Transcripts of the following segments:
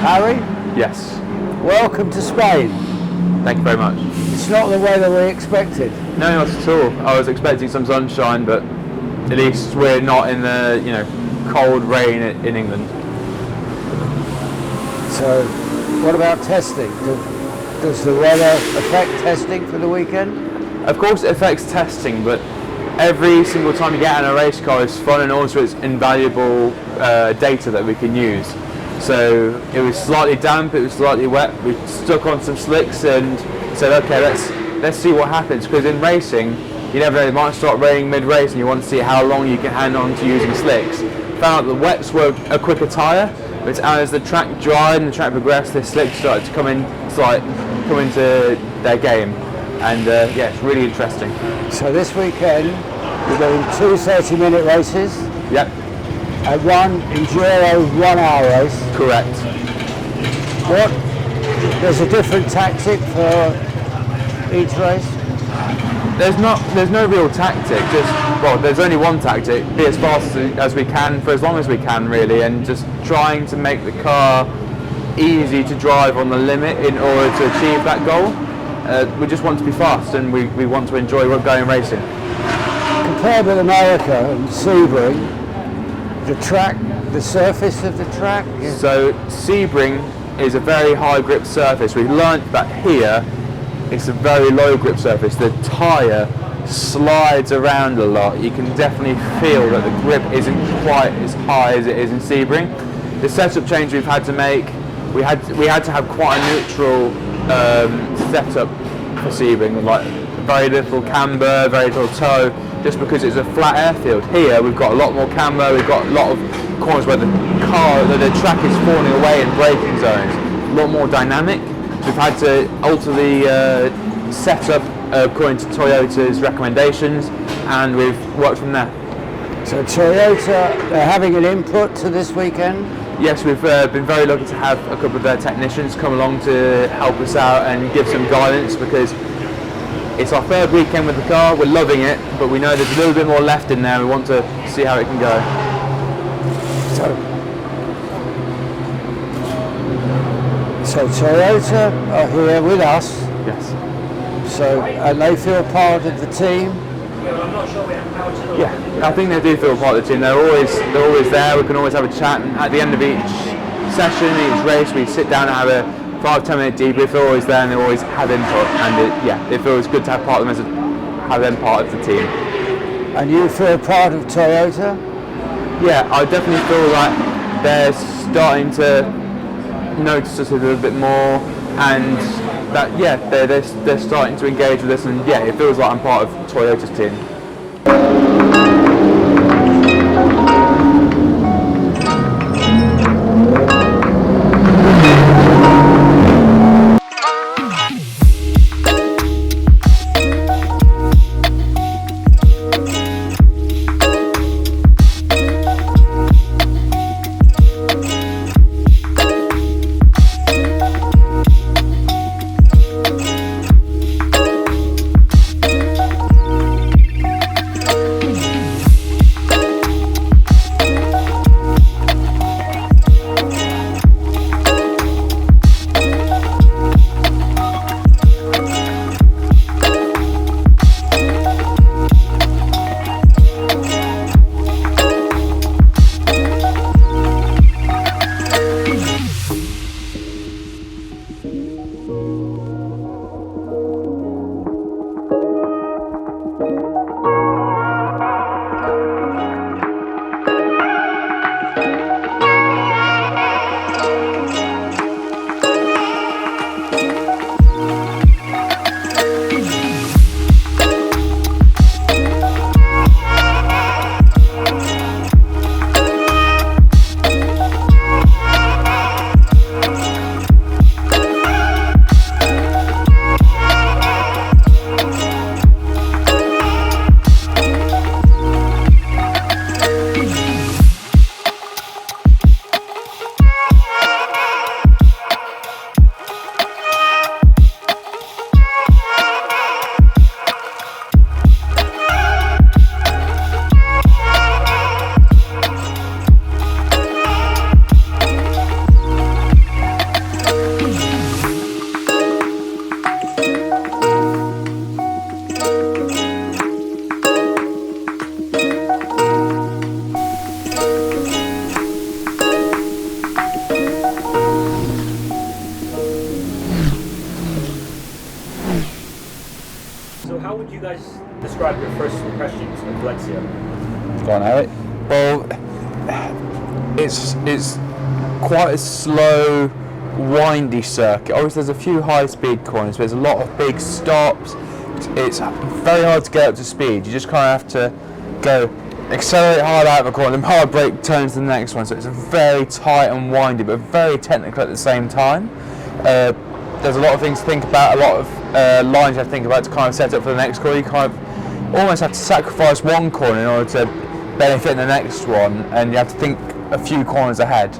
Harry, Yes. welcome to Spain. Thank you very much. It's not the weather we expected. No, not at all. I was expecting some sunshine, but at least we're not in the cold rain in England. So, what about testing? Does the weather affect testing for the weekend? Of course, it affects testing, but every single time you get out in a race car is fun, and also it's invaluable data that we can use. So it was slightly damp, it was slightly wet. We stuck on some slicks and said, okay, let's see what happens. Because in racing, you never know, it might start raining mid-race, and you want to see how long you can hang on to using slicks. Found out the wets were a quicker tyre, but as the track dried and the track progressed, the slicks started to come into their game. And yeah, it's really interesting. So this weekend, we're doing 2 30-minute races. Yep. And one enduro 1 hour race. Correct. There's a different tactic for each race? There's no real tactic, there's only one tactic: be as fast as we can for as long as we can, really, and just trying to make the car easy to drive on the limit in order to achieve that goal. We just want to be fast, and we want to enjoy going racing. Compared with America and Sebring, the surface of the track? Yeah. So Sebring is a very high grip surface. We learnt that here it's a very low grip surface. The tyre slides around a lot. You can definitely feel that the grip isn't quite as high as it is in Sebring. The setup change we've had to make, we had to have quite a neutral setup for Sebring, with like very little camber, very little toe, just because it's a flat airfield. Here we've got a lot more camber, we've got a lot of corners where the track is falling away in braking zones, a lot more dynamic. We've had to alter the setup according to Toyota's recommendations, and we've worked from there. So Toyota, they're having an input to this weekend? Yes, we've been very lucky to have a couple of their technicians come along to help us out and give some guidance, because it's our third weekend with the car. We're loving it, but we know there's a little bit more left in there. We want to see how it can go. So Toyota are here with us. Yes. So, and they feel part of the team. Yeah, I think they do feel part of the team. They're always there. We can always have a chat, and at the end of each session, each race, we sit down and have a 5-10 minute debrief. They're always there, and they always have input, and it feels good to have part of them have them part of the team. And you feel part of Toyota? Yeah, I definitely feel like they're starting to notice us a little bit more, and that they're starting to engage with us, and yeah, it feels like I'm part of Toyota's team. how would you guys describe your first impressions of Valencia? Go on, Harry. Well, it's quite a slow, windy circuit. Obviously, there's a few high-speed corners, but there's a lot of big stops. It's very hard to get up to speed. You just kind of have to go accelerate hard out of a corner, and hard brake turns to the next one. So it's very tight and windy, but very technical at the same time. There's a lot of things to think about, a lot of lines you have to think about to kind of set up for the next corner. You kind of almost have to sacrifice one corner in order to benefit in the next one, and you have to think a few corners ahead.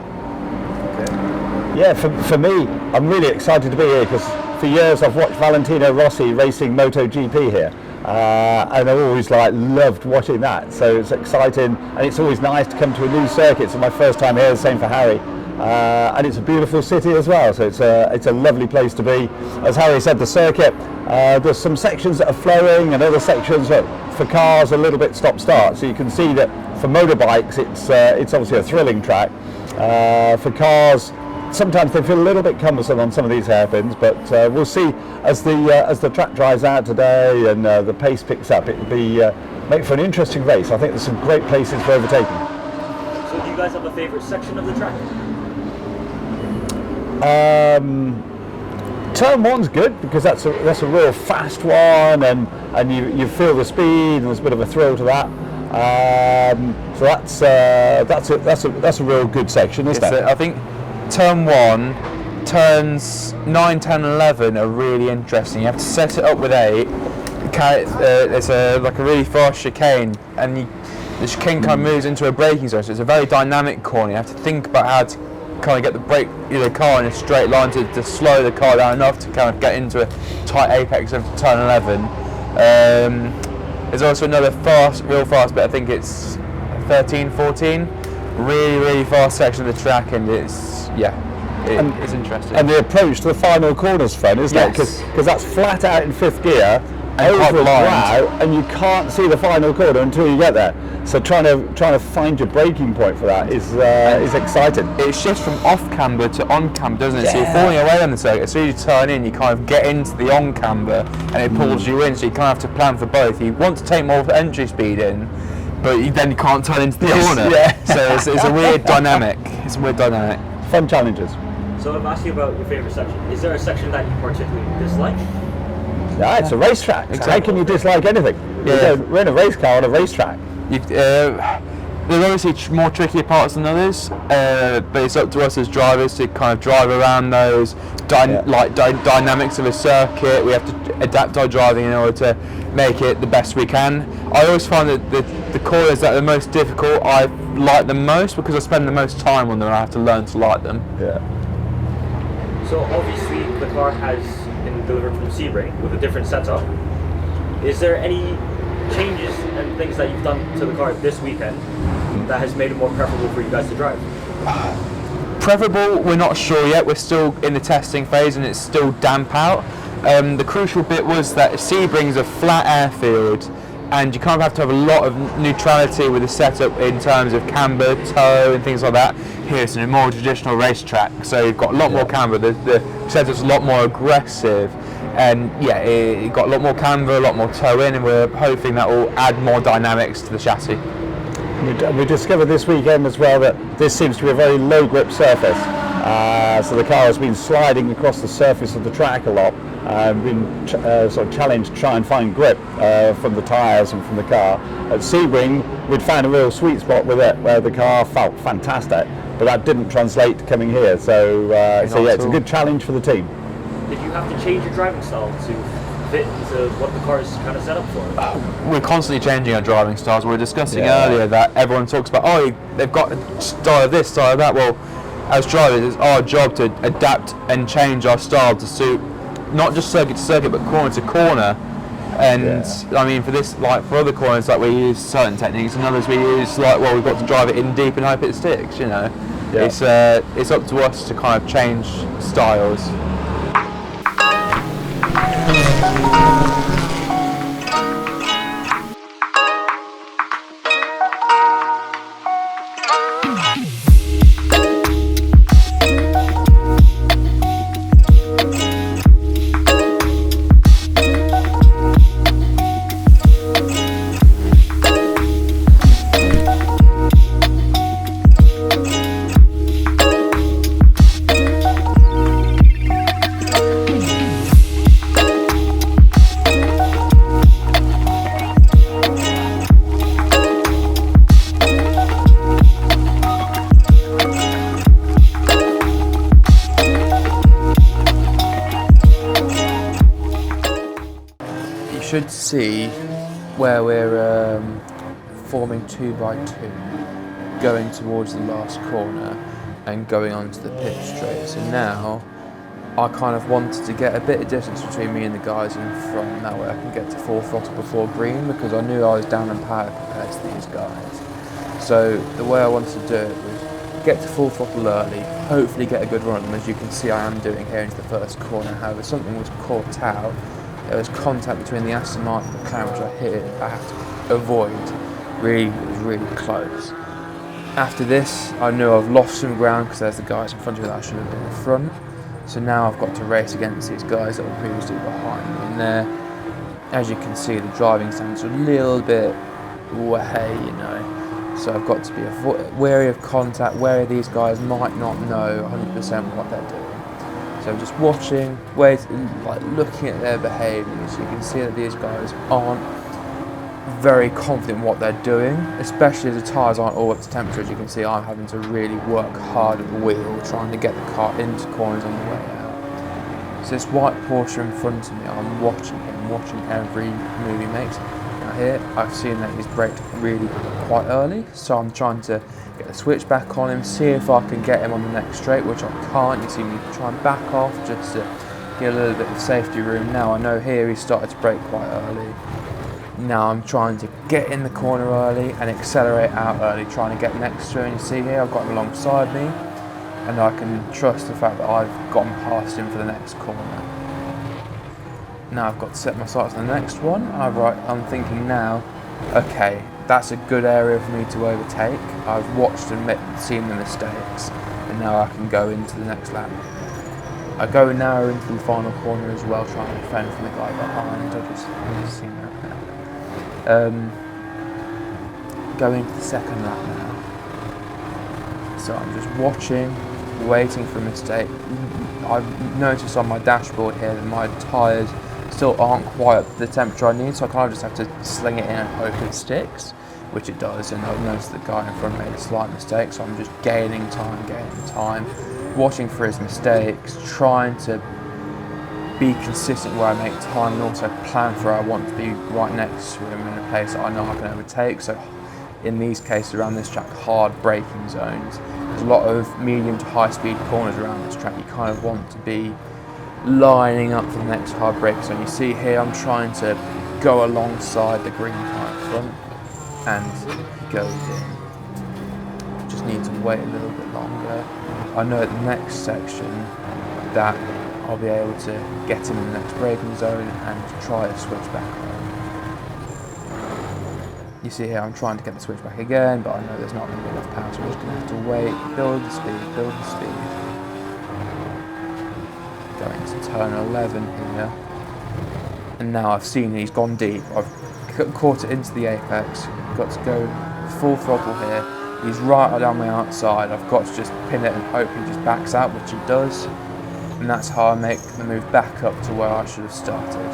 Yeah, for me, I'm really excited to be here because for years I've watched Valentino Rossi racing MotoGP here, and I've always loved watching that. So it's exciting, and it's always nice to come to a new circuit. It's my first time here, the same for Harry, and it's a beautiful city as well. So it's a lovely place to be. As Harry said, the circuit, there's some sections that are flowing, and other sections that for cars a little bit stop-start. So you can see that for motorbikes, it's obviously a thrilling track. For cars, sometimes they feel a little bit cumbersome on some of these hairpins, but we'll see as the track dries out today and the pace picks up. It'll be make for an interesting race. I think there's some great places for overtaking. So do you guys have a favourite section of the track? Turn one's good because that's a real fast one, and you feel the speed, and there's a bit of a thrill to that. So that's a real good section, isn't it? I think turn 1, turns 9, 10, 11 are really interesting. You have to set it up with 8. It's like a really fast chicane, and the chicane kind of moves into a braking zone, so it's a very dynamic corner. You have to think about how to kind of get the car in a straight line to slow the car down enough to kind of get into a tight apex of turn 11. There's also another real fast bit. I think it's 13, 14. Really fast section of the track, and it's interesting. And the approach to the final corner's fun, isn't it? Because that's flat out in 5th gear, and over a brow, and you can't see the final corner until you get there. So trying to find your braking point for that is exciting. It shifts from off camber to on camber, doesn't it? Yeah. So you're falling away on the circuit. As soon as you turn in, you kind of get into the on camber, and it pulls you in. So you kind of have to plan for both. You want to take more entry speed in, but then you can't turn into the corner. Yeah. So it's a weird dynamic. It's a weird dynamic. Fun challenges. So I've asked you about your favourite section. Is there a section that you particularly dislike? Yeah, it's a racetrack. Exactly. How can you dislike anything? Yeah. We're in a race car on a racetrack. There's obviously more trickier parts than others, but it's up to us as drivers to kind of drive around those dynamics of a circuit. We have to adapt our driving in order to make it the best we can. I always find that the corners that are the most difficult, I like them most because I spend the most time on them and I have to learn to like them. Yeah. So obviously the car has been delivered from Sebring with a different setup. Is there any changes and things that you've done to the car this weekend that has made it more preferable for you guys to drive? Preferable, we're not sure yet. We're still in the testing phase and it's still damp out. The crucial bit was that Sebring's a flat airfield, and you kind of have to have a lot of neutrality with the setup in terms of camber, toe and things like that. Here it's a more traditional racetrack, so you've got a lot more camber. The setup's a lot more aggressive, and it got a lot more camber, a lot more toe in, and we're hoping that will add more dynamics to the chassis. We discovered this weekend as well that this seems to be a very low grip surface, so the car has been sliding across the surface of the track a lot, been sort of challenged to try and find grip from the tyres and from the car. At Sebring we'd found a real sweet spot with it where the car felt fantastic, but that didn't translate to coming here, so it's a good challenge for the team. Did you have to change your driving style to fit into what the car is kind of set up for? We're constantly changing our driving styles. We were discussing earlier that everyone talks about, they've got a style of this, style of that. Well, as drivers, it's our job to adapt and change our style to suit not just circuit to circuit, but corner to corner. And I mean, for this, like for other corners, like we use certain techniques, and others we use we've got to drive it in deep and hope it sticks. You know, it's up to us to kind of change styles. should see where we're forming 2x2, going towards the last corner and going onto the pit straight. So now I kind of wanted to get a bit of distance between me and the guys in front, that way I can get to full throttle before green, because I knew I was down in power compared to these guys. So the way I wanted to do it was get to full throttle early, hopefully get a good run, as you can see I am doing here into the first corner. However, something was caught out. There was contact between the Aston Martin and the McLaren, which I had to avoid. It was really close. After this, I knew I've lost some ground because there's the guys in front of me that I should have been in front. So now I've got to race against these guys that were previously behind me. And there, as you can see, the driving standards are a little bit way, you know. So I've got to be wary of contact, wary these guys might not know 100% what they're doing. So I'm just watching, looking at their behaviours. You can see that these guys aren't very confident in what they're doing, especially as the tyres aren't all up to temperature. As you can see, I'm having to really work hard at the wheel, trying to get the car into corners on the way out. So this white Porsche in front of me, I'm watching him, watching every move he makes. Now here, I've seen that he's braked really quite early, so I'm trying to get the switch back on him, see if I can get him on the next straight, which I can't. You see me try and back off just to get a little bit of safety room. Now I know here he started to brake quite early. Now I'm trying to get in the corner early and accelerate out early, trying to get next to him. You see here, I've got him alongside me, and I can trust the fact that I've gotten past him for the next corner. Now I've got to set my sights on the next one. I'm thinking now, okay, that's a good area for me to overtake. I've watched and seen the mistakes, and now I can go into the next lap. I go now into the final corner as well, trying to defend from the guy behind. I've just seen that now. Going to the second lap now. So I'm just watching, waiting for a mistake. I've noticed on my dashboard here that my tyres still aren't quite up to the temperature I need, so I kind of just have to sling it in and hope it sticks, which it does. And I've noticed the guy in front made a slight mistake, so I'm just gaining time, watching for his mistakes, trying to be consistent where I make time, and also plan for where I want to be right next to him in a place that I know I can overtake. So in these cases around this track, hard braking zones. There's a lot of medium to high speed corners around this track. You kind of want to be lining up for the next hard brake zone. You see here I'm trying to go alongside the green car in front, and he goes in. Just need to wait a little bit longer. I know at the next section that I'll be able to get him in the next braking zone and try to switch back on. You see here I'm trying to get the switch back again, but I know there's not going to be enough power, so I'm just going to have to wait, build the speed. Going to turn 11 here. And now I've seen he's gone deep. I've caught it into the apex, got to go full throttle here. He's right down my outside. I've got to just pin it and hope he just backs out, which he does. And that's how I make the move back up to where I should have started.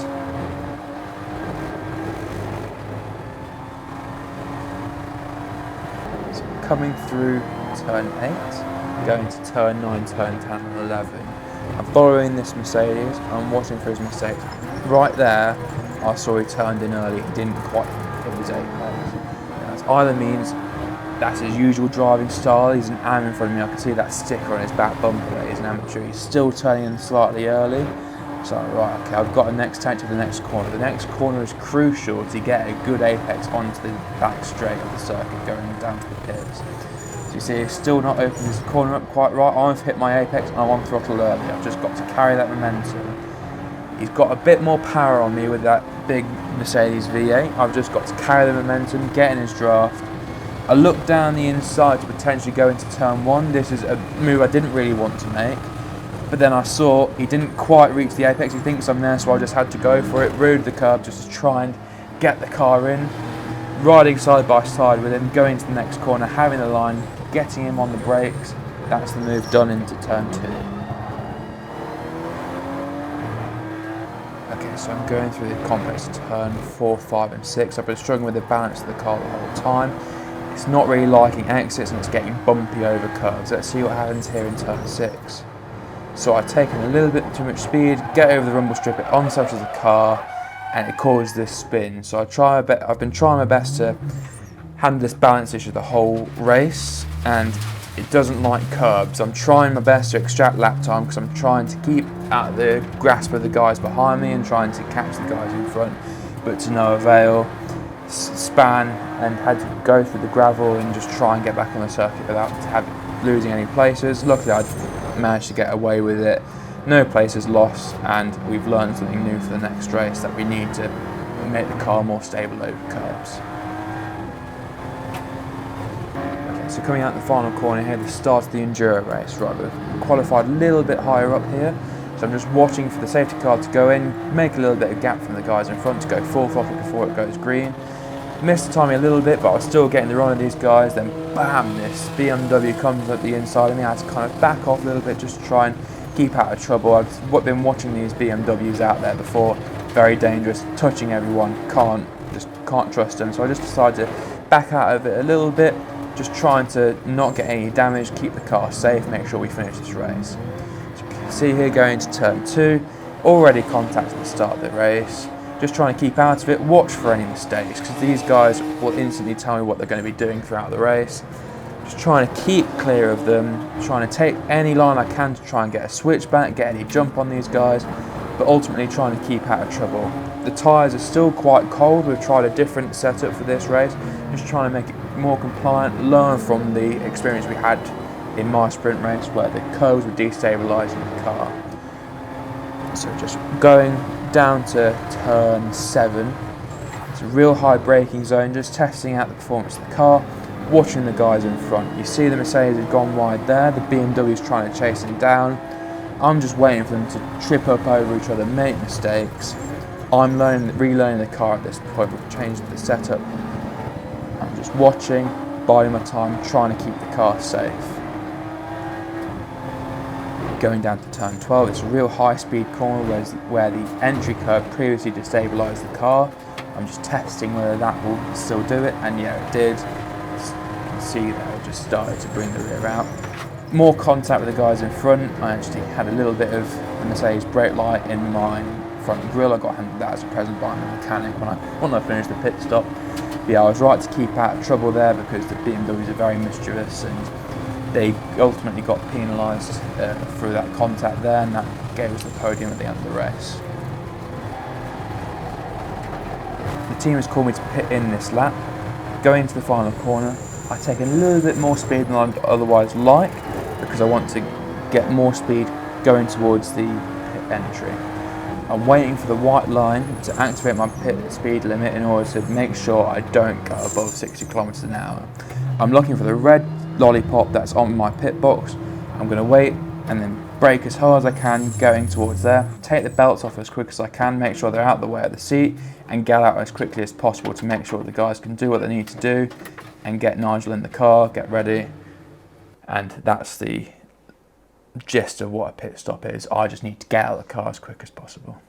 So coming through turn 8, going to turn 9, turn 10 and 11. I'm following this Mercedes, I'm watching for his mistakes. Right there, I saw he turned in early, he didn't quite hit his apex. That either means that's his usual driving style. He's an am in front of me. I can see that sticker on his back bumper there. He's an amateur. He's still turning in slightly early. So, right, okay, I've got a next tank to the next corner. The next corner is crucial to get a good apex onto the back straight of the circuit going down to the pits. So you see, he's still not opened this corner up quite right. I've hit my apex and I'm on throttle early. I've just got to carry that momentum. He's got a bit more power on me with that big Mercedes V8. I've just got to carry the momentum, get in his draft. I looked down the inside to potentially go into turn 1. This is a move I didn't really want to make, but then I saw he didn't quite reach the apex. He thinks I'm there, so I just had to go for it, rode the curb just to try and get the car in, riding side by side with him, going to the next corner, having the line, getting him on the brakes. That's the move done into turn 2. Okay, so I'm going through the complex turn 4, 5 and 6. I've been struggling with the balance of the car the whole time. It's not really liking exits and it's getting bumpy over curves. Let's see what happens here in turn 6. So I've taken a little bit too much speed, get over the rumble strip, it unsettles the car, and it caused this spin. So I've been trying my best to handle this balance issue the whole race, and it doesn't like curbs. I'm trying my best to extract lap time because I'm trying to keep out of the grasp of the guys behind me and trying to catch the guys in front, but to no avail. Span and had to go through the gravel and just try and get back on the circuit without losing any places. Luckily I managed to get away with it. No places lost, and we've learned something new for the next race, that we need to make the car more stable over curbs. Okay, so coming out the final corner here, the start of the Enduro race. Right, we've qualified a little bit higher up here, so I'm just watching for the safety car to go in, make a little bit of gap from the guys in front to go full throttle before it goes green. Missed the timing a little bit, but I was still getting the run of these guys. Then bam, this BMW comes up the inside of me. I had to kind of back off a little bit just to try and keep out of trouble. I've been watching these BMWs out there before, very dangerous, touching everyone, just can't trust them. So I just decided to back out of it a little bit, just trying to not get any damage, keep the car safe, make sure we finish this race. So you can see here going to turn 2, already contacted the start of the race. Just trying to keep out of it, watch for any mistakes, because these guys will instantly tell me what they're going to be doing throughout the race. Just trying to keep clear of them, trying to take any line I can to try and get a switchback, get any jump on these guys, but ultimately trying to keep out of trouble. The tyres are still quite cold. We've tried a different setup for this race, just trying to make it more compliant, learn from the experience we had in my sprint race where the curves were destabilising the car. So just going down to turn 7, it's a real high braking zone, just testing out the performance of the car, watching the guys in front. You see the Mercedes has gone wide there, the BMW is trying to chase them down. I'm just waiting for them to trip up over each other, make mistakes. I'm relearning the car at this point. We've changed the setup. I'm just watching, biding my time, trying to keep the car safe. Going down to turn 12, it's a real high speed corner where the entry curve previously destabilised the car. I'm just testing whether that will still do it, and yeah, it did. As you can see there, it just started to bring the rear out. More contact with the guys in front. I actually had a little bit of the Mercedes brake light in my front grille. I got handed that as a present by my mechanic when I finished the pit stop. But yeah, I was right to keep out of trouble there because the BMWs are very mischievous, and they ultimately got penalised through that contact there, and that gave us the podium at the end of the race. The team has called me to pit in this lap. Going into the final corner, I take a little bit more speed than I'd otherwise like because I want to get more speed going towards the pit entry. I'm waiting for the white line to activate my pit speed limit in order to make sure I don't go above 60 kilometers an hour. I'm looking for the red lollipop that's on my pit box. I'm going to wait and then brake as hard as I can going towards there, take the belts off as quick as I can, make sure they're out of the way of the seat, and get out as quickly as possible to make sure the guys can do what they need to do and get Nigel in the car, get ready. And that's the gist of what a pit stop is. I just need to get out of the car as quick as possible.